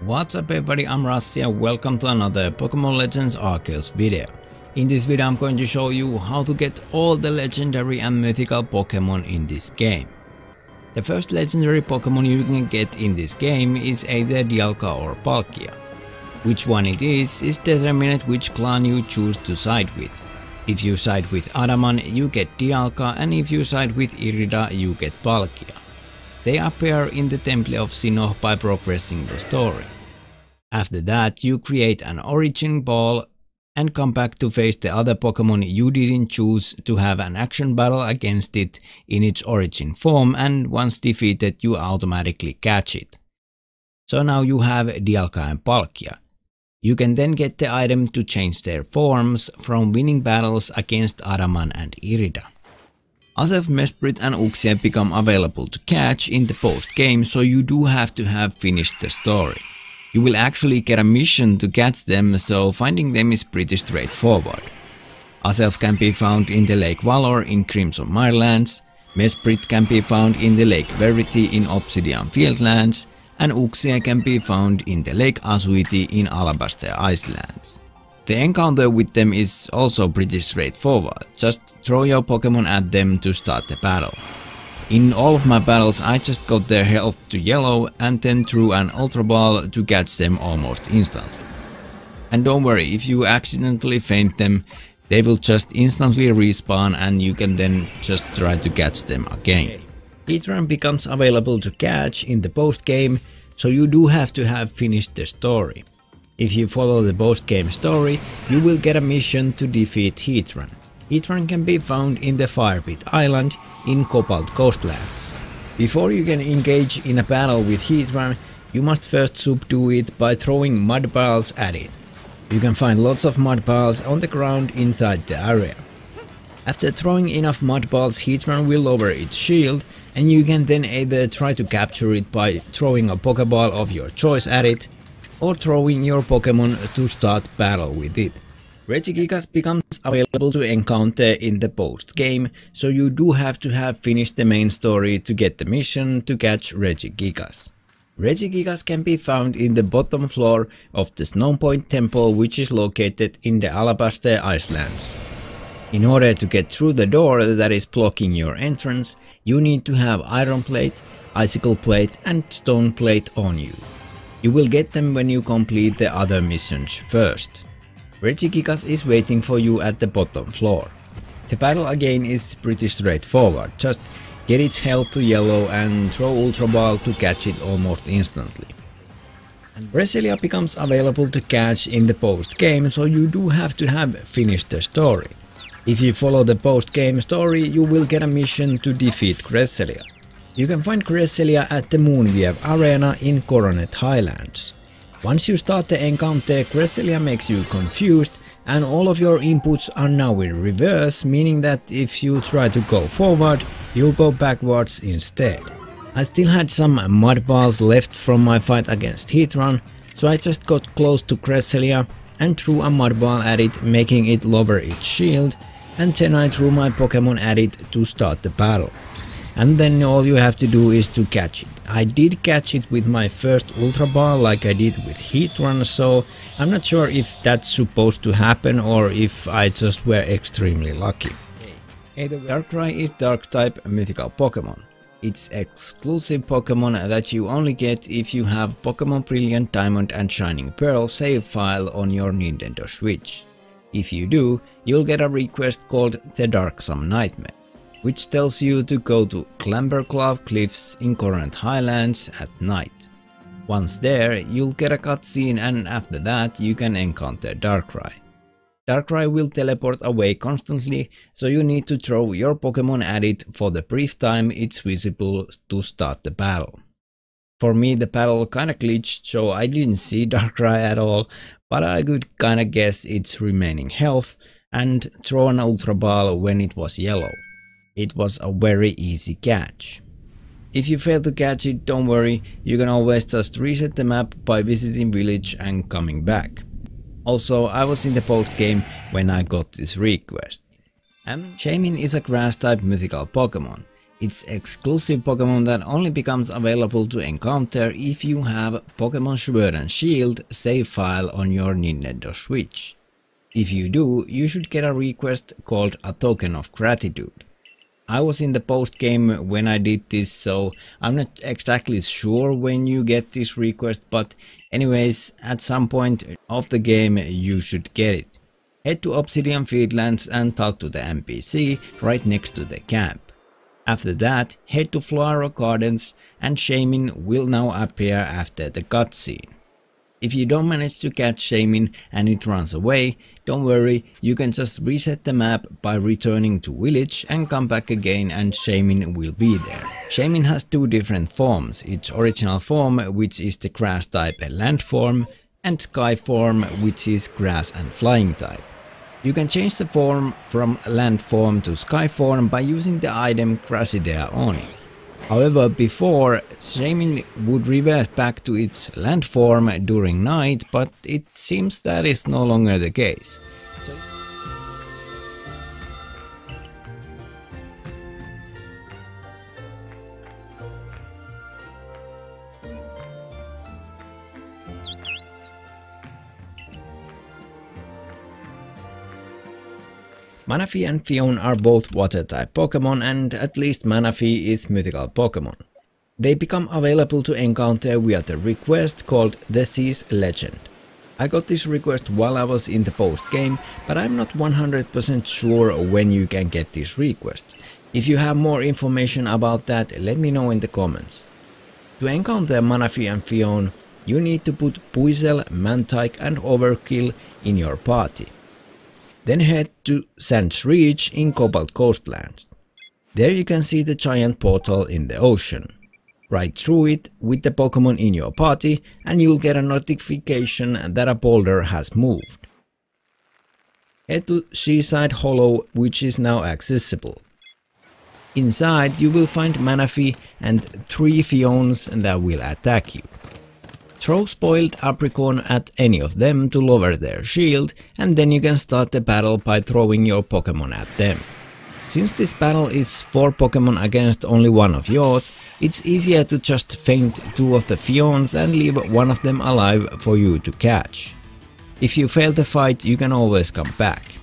What's up everybody, I'm Rassi and welcome to another Pokemon Legends Arceus video. In this video I'm going to show you how to get all the legendary and mythical Pokemon in this game. The first legendary Pokemon you can get in this game is either Dialga or Palkia. Which one it is determined which clan you choose to side with. If you side with Adaman you get Dialga, and if you side with Irida you get Palkia. They appear in the Temple of Sinnoh by progressing the story. After that you create an origin ball and come back to face the other Pokemon you didn't choose to have an action battle against it in its origin form, and once defeated you automatically catch it. So now you have Dialga and Palkia. You can then get the item to change their forms from winning battles against Adaman and Irida. Azelf, Mesprit and Uxie become available to catch in the post-game, so you do have to have finished the story. You will actually get a mission to catch them, so finding them is pretty straightforward. Azelf can be found in the Lake Valor in Crimson Mirelands, Mesprit can be found in the Lake Verity in Obsidian Fieldlands, and Uxie can be found in the Lake Asuiti in Alabaster Icelands. The encounter with them is also pretty straightforward, just throw your Pokemon at them to start the battle. In all of my battles I just got their health to yellow and then threw an Ultra Ball to catch them almost instantly. And don't worry, if you accidentally faint them, they will just instantly respawn and you can then just try to catch them again. Heatran becomes available to catch in the post game, so you do have to have finished the story. If you follow the post-game story, you will get a mission to defeat Heatran. Heatran can be found in the Firepit Island in Cobalt Coastlands. Before you can engage in a battle with Heatran, you must first subdue it by throwing mud balls at it. You can find lots of mud balls on the ground inside the area. After throwing enough mud balls, Heatran will lower its shield, and you can then either try to capture it by throwing a Pokeball of your choice at it, or throwing your Pokemon to start battle with it. Regigigas becomes available to encounter in the post game, so you do have to have finished the main story to get the mission to catch Regigigas. Regigigas can be found in the bottom floor of the Snowpoint Temple, which is located in the Alabaster Icelands. In order to get through the door that is blocking your entrance, you need to have Iron Plate, Icicle Plate and Stone Plate on you. You will get them when you complete the other missions first. Regigigas is waiting for you at the bottom floor. The battle again is pretty straightforward, just get its health to yellow and throw Ultra Ball to catch it almost instantly. And Cresselia becomes available to catch in the post game, so you do have to have finished the story. If you follow the post game story, you will get a mission to defeat Cresselia. You can find Cresselia at the Moonwave Arena in Coronet Highlands. Once you start the encounter, Cresselia makes you confused and all of your inputs are now in reverse, meaning that if you try to go forward, you'll go backwards instead. I still had some mud balls left from my fight against Heatran, so I just got close to Cresselia and threw a mud ball at it, making it lower its shield, and then I threw my Pokemon at it to start the battle. And then all you have to do is to catch it. I did catch it with my first Ultra Ball like I did with Heatran, so I'm not sure if that's supposed to happen or if I just were extremely lucky. Hey, the Darkrai is Dark-type mythical Pokemon. It's exclusive Pokemon that you only get if you have Pokemon Brilliant Diamond and Shining Pearl save file on your Nintendo Switch. If you do, you'll get a request called the Darksome Nightmare, which tells you to go to Clamberclove Cliffs in Coronet Highlands at night. Once there, you'll get a cutscene and after that you can encounter Darkrai. Darkrai will teleport away constantly, so you need to throw your Pokemon at it for the brief time it's visible to start the battle. For me the battle kinda glitched, so I didn't see Darkrai at all, but I could kinda guess its remaining health and throw an Ultra Ball when it was yellow. It was a very easy catch. If you fail to catch it, don't worry, you can always just reset the map by visiting village and coming back. Also, I was in the post game when I got this request. Shaymin is a grass type mythical Pokemon. It's exclusive Pokemon that only becomes available to encounter if you have Pokemon Sword and Shield save file on your Nintendo Switch. If you do, you should get a request called a Token of Gratitude. I was in the post game when I did this, so I'm not exactly sure when you get this request, but anyways, at some point of the game you should get it. Head to Obsidian Fields and talk to the NPC right next to the camp. After that, head to Flower Gardens and Shaymin will now appear after the cutscene. If you don't manage to catch Shaymin and it runs away, don't worry, you can just reset the map by returning to village and come back again and Shaymin will be there. Shaymin has two different forms, its original form, which is the grass type land form, and sky form, which is grass and flying type. You can change the form from land form to sky form by using the item Cresselia on it. However, before, Shaymin would revert back to its land form during night, but it seems that is no longer the case. Manaphy and Phione are both water-type Pokemon, and at least Manaphy is mythical Pokemon. They become available to encounter via the request called The Sea's Legend. I got this request while I was in the post game, but I'm not 100% sure when you can get this request. If you have more information about that, let me know in the comments. To encounter Manaphy and Phione, you need to put Buizel, Mantyke and Overkill in your party. Then head to Sand's Reach in Cobalt Coastlands. There you can see the giant portal in the ocean. Ride through it with the Pokemon in your party and you'll get a notification that a boulder has moved. Head to Seaside Hollow, which is now accessible. Inside you will find Manaphy and 3 Phiones that will attack you. Throw spoiled apricot at any of them to lower their shield, and then you can start the battle by throwing your Pokemon at them. Since this battle is 4 Pokemon against only one of yours, it's easier to just feint 2 of the Phiones and leave one of them alive for you to catch. If you fail the fight, you can always come back.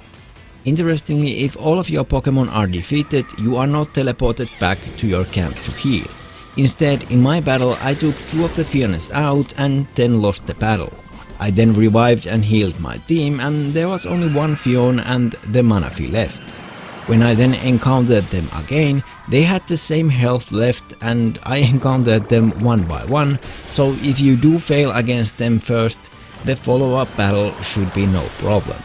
Interestingly, if all of your Pokemon are defeated, you are not teleported back to your camp to heal. Instead, in my battle I took 2 of the Phiones out and then lost the battle. I then revived and healed my team and there was only 1 Phione and the Manaphy left. When I then encountered them again, they had the same health left and I encountered them one by one, so if you do fail against them first, the follow-up battle should be no problem.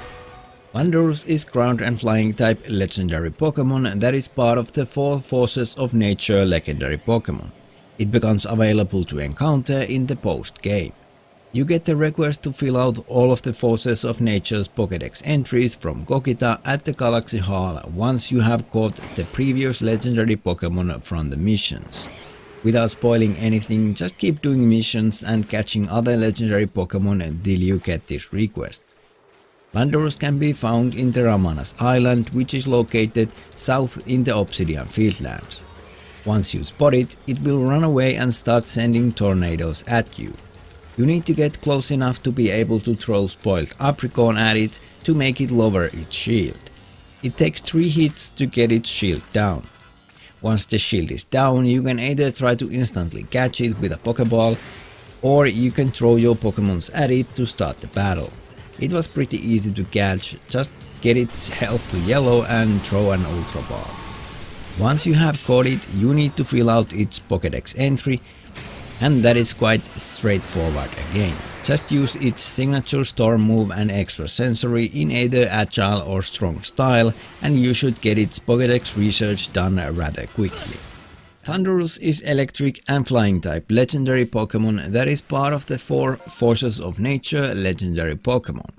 Landorus is ground and flying type legendary Pokemon that is part of the 4 Forces of Nature legendary Pokemon. It becomes available to encounter in the post game. You get the request to fill out all of the Forces of Nature's Pokédex entries from Gokita at the Galaxy Hall once you have caught the previous legendary Pokemon from the missions. Without spoiling anything, just keep doing missions and catching other legendary Pokemon until you get this request. Landorus can be found in the Ramanas Island, which is located south in the Obsidian Fieldlands. Once you spot it, it will run away and start sending tornadoes at you. You need to get close enough to be able to throw spoiled apricot at it to make it lower its shield. It takes 3 hits to get its shield down. Once the shield is down, you can either try to instantly catch it with a Pokeball, or you can throw your Pokemons at it to start the battle. It was pretty easy to catch, just get its health to yellow and throw an Ultra Ball. Once you have caught it, you need to fill out its Pokédex entry, and that is quite straightforward again. Just use its signature storm move and extra sensory in either agile or strong style, and you should get its Pokédex research done rather quickly. Thundurus is electric and flying type legendary Pokemon that is part of the 4 Forces of Nature legendary Pokemon.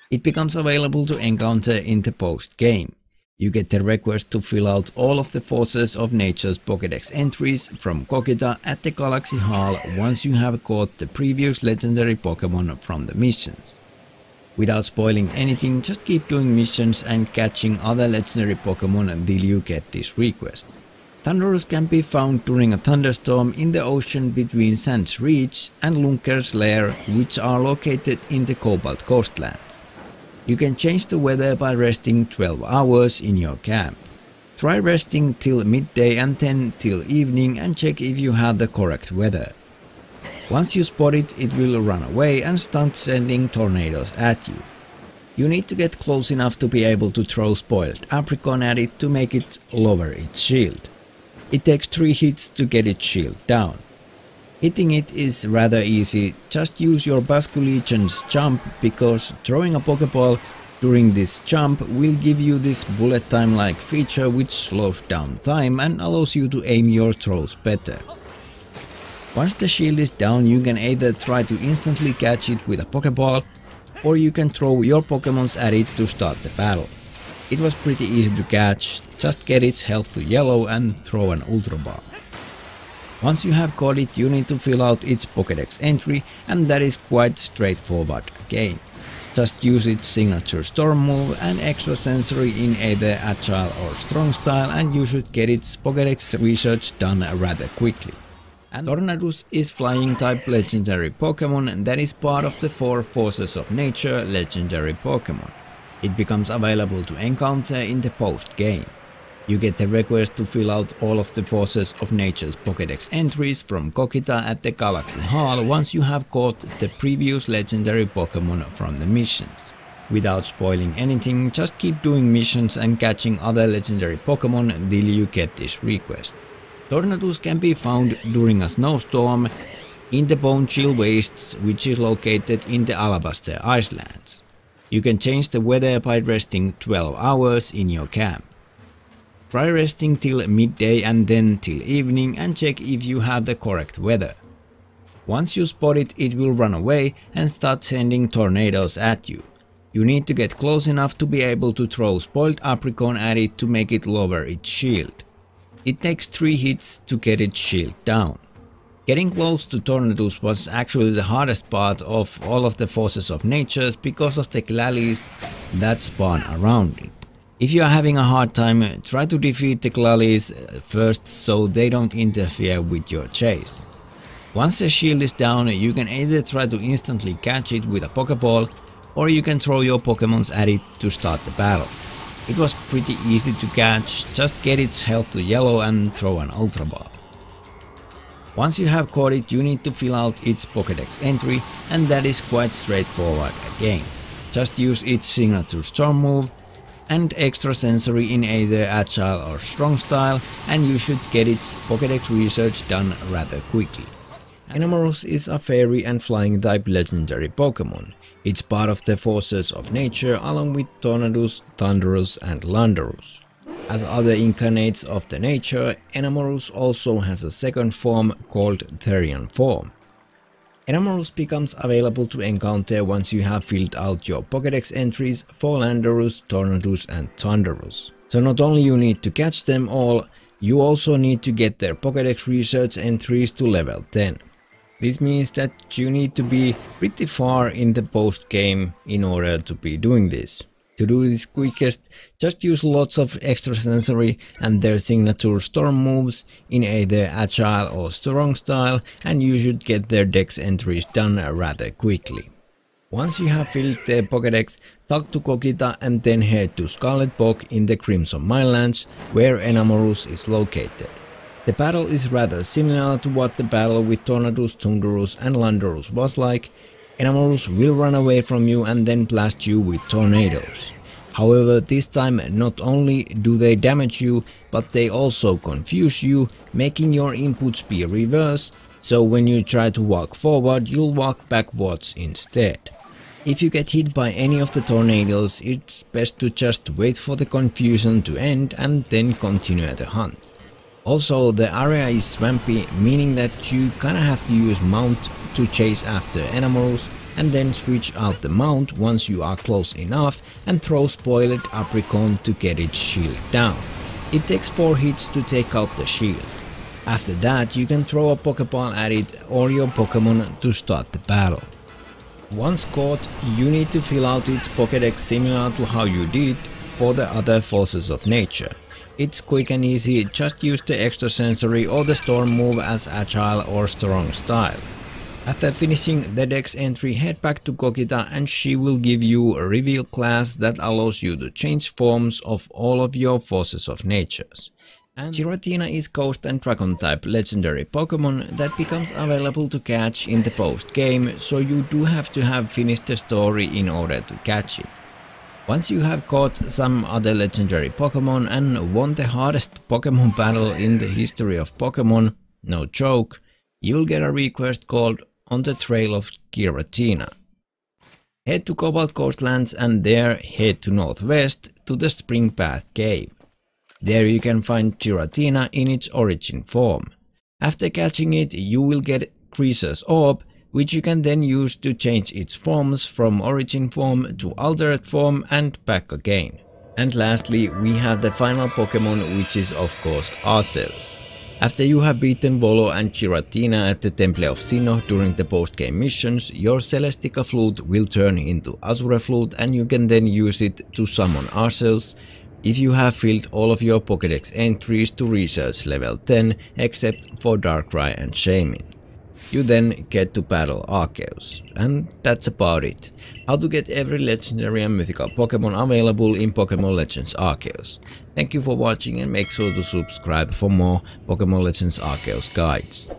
It becomes available to encounter in the post game. You get the request to fill out all of the Forces of Nature's Pokédex entries from Gokita at the Galaxy Hall once you have caught the previous legendary Pokemon from the missions. Without spoiling anything, just keep doing missions and catching other legendary Pokemon until you get this request. Thundurus can be found during a thunderstorm in the ocean between Sand's Reach and Lunker's Lair, which are located in the Cobalt Coastlands. You can change the weather by resting 12 hours in your camp. Try resting till midday and then till evening and check if you have the correct weather. Once you spot it, it will run away and start sending tornadoes at you. You need to get close enough to be able to throw spoiled apricot at it to make it lower its shield. It takes 3 hits to get its shield down. Hitting it is rather easy, just use your Basculegion's jump, because throwing a Pokeball during this jump will give you this bullet time like feature which slows down time and allows you to aim your throws better. Once the shield is down, you can either try to instantly catch it with a Pokeball, or you can throw your Pokemons at it to start the battle. It was pretty easy to catch, just get its health to yellow and throw an Ultra Ball. Once you have caught it, you need to fill out its Pokédex entry, and that is quite straightforward again. Just use its signature Storm move and extra sensory in either Agile or Strong style, and you should get its Pokédex research done rather quickly. And Tornadus is flying type legendary Pokemon that is part of the 4 forces of nature legendary Pokemon. It becomes available to encounter in the post game. You get the request to fill out all of the forces of nature's Pokédex entries from Kokita at the Galaxy Hall once you have caught the previous legendary Pokemon from the missions. Without spoiling anything, just keep doing missions and catching other legendary Pokemon until you get this request. Tornadus can be found during a snowstorm in the Bone Chill Wastes, which is located in the Alabaster Icelands. You can change the weather by resting 12 hours in your camp. Try resting till midday and then till evening and check if you have the correct weather. Once you spot it, it will run away and start sending tornadoes at you. You need to get close enough to be able to throw spoiled apricot at it to make it lower its shield. It takes 3 hits to get its shield down. Getting close to Tornadus was actually the hardest part of all of the forces of nature because of the Glalis that spawn around it. If you are having a hard time, try to defeat the Glalis first so they don't interfere with your chase. Once the shield is down, you can either try to instantly catch it with a Pokeball, or you can throw your Pokemons at it to start the battle. It was pretty easy to catch, just get its health to yellow and throw an Ultra Ball. Once you have caught it, you need to fill out its Pokédex entry, and that is quite straightforward again. Just use its signature Storm move and extra sensory in either Agile or Strong style, and you should get its Pokédex research done rather quickly. Enamorus is a fairy and flying type legendary Pokemon. It's part of the forces of nature along with Tornadus, Thundurus and Landorus. As other incarnates of the nature, Enamorus also has a second form called Therian form. Enamorus becomes available to encounter once you have filled out your Pokédex entries for Landorus, Tornadus and Thundurus. So not only you need to catch them all, you also need to get their Pokédex research entries to level 10. This means that you need to be pretty far in the post game in order to be doing this. To do this quickest, just use lots of extra sensory and their signature Storm moves in either Agile or Strong style, and you should get their Dex entries done rather quickly. Once you have filled the Pokédex, talk to Kokita and then head to Scarlet Bog in the Crimson Minelands, where Enamorus is located. The battle is rather similar to what the battle with Tornadus, Thundurus and Landorus was like. Enamorus will run away from you and then blast you with tornadoes. However, this time not only do they damage you, but they also confuse you, making your inputs be reverse, so when you try to walk forward, you'll walk backwards instead. If you get hit by any of the tornadoes, it's best to just wait for the confusion to end and then continue the hunt. Also, the area is swampy, meaning that you kinda have to use Mount to chase after Enamorus, and then switch out the Mount once you are close enough and throw spoiled apricot to get its shield down. It takes 4 hits to take out the shield. After that, you can throw a Pokeball at it or your Pokemon to start the battle. Once caught, you need to fill out its Pokédex similar to how you did for the other forces of nature. It's quick and easy, just use the extra sensory or the storm move as agile or strong style. After finishing the dex entry, head back to Gogeta and she will give you a reveal class that allows you to change forms of all of your forces of natures. And Giratina is Ghost and Dragon type legendary Pokemon that becomes available to catch in the post game, so you do have to have finished the story in order to catch it. Once you have caught some other legendary Pokemon and won the hardest Pokemon battle in the history of Pokemon, no joke, you'll get a request called On the Trail of Giratina. Head to Cobalt Coastlands and there head to northwest to the Spring Path Cave. There you can find Giratina in its origin form. After catching it, you will get Creselia's Orb, which you can then use to change its forms from origin form to altered form and back again. And lastly, we have the final Pokemon, which is of course Arceus. After you have beaten Volo and Giratina at the Temple of Sinnoh during the post-game missions, your Celestica Flute will turn into Azure Flute and you can then use it to summon Arceus if you have filled all of your Pokédex entries to research level 10 except for Darkrai and Shaymin. You then get to battle Arceus, and that's about it. How to get every legendary and mythical Pokemon available in Pokemon Legends Arceus. Thank you for watching and make sure to subscribe for more Pokemon Legends Arceus guides.